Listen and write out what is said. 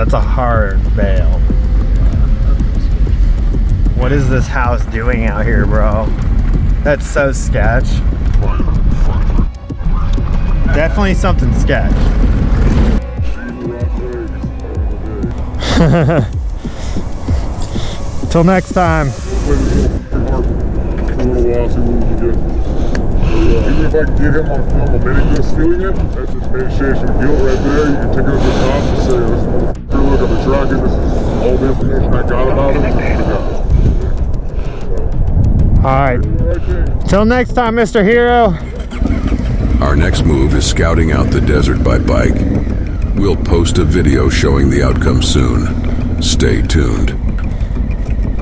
That's a hard bail. What is this house doing out here, bro? That's so sketch. Definitely something sketch. Till next time. Even if I can get him on film a minute ago stealing it, that's just initiation of guilt right there. You can take it up to the cops and say, listen, look, I've been tracking, this is all the information I got about him. Alright. Till next time, Mr. Hero. Our next move is scouting out the desert by bike. We'll post a video showing the outcome soon. Stay tuned.